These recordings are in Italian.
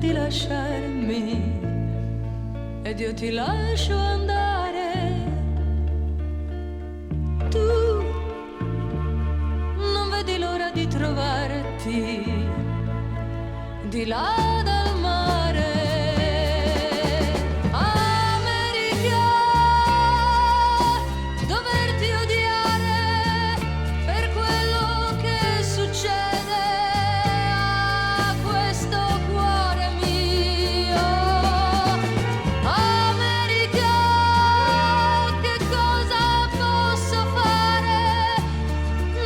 di lasciarmi ed io ti lascio andare. Tu non vedi l'ora di trovarti di là dal mare. America, doverti odiare per quello che succede a questo cuore mio. America, che cosa posso fare?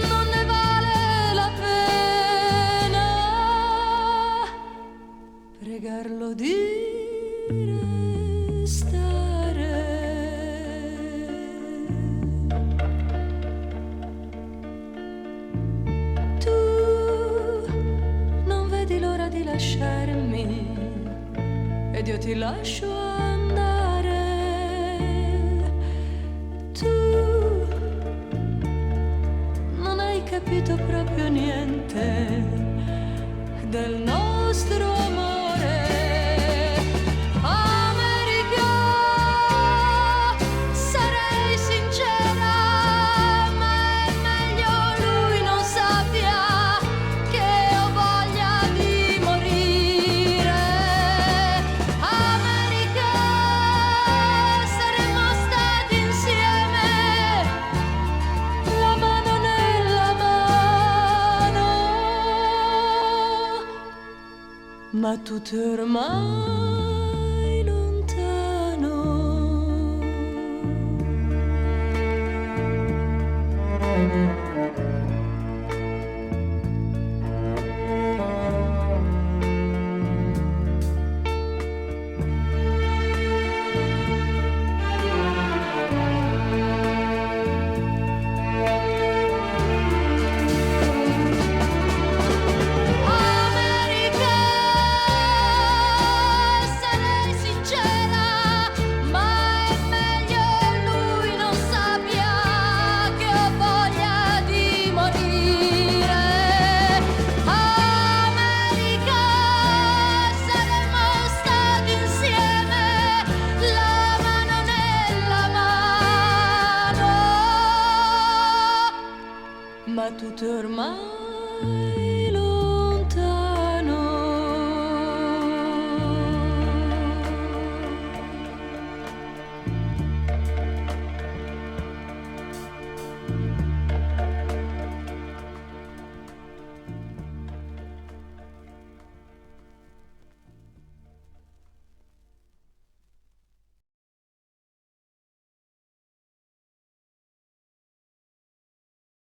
Non ne vale la pena pregarlo di restare. Tu non vedi l'ora di lasciarmi ed io ti lascio andare. Tu non hai capito proprio niente del nostro amore. America, sarei sincera, ma è meglio lui non sappia che ho voglia di morire. America, saremmo stati insieme, la mano nella mano, ma tutto ormai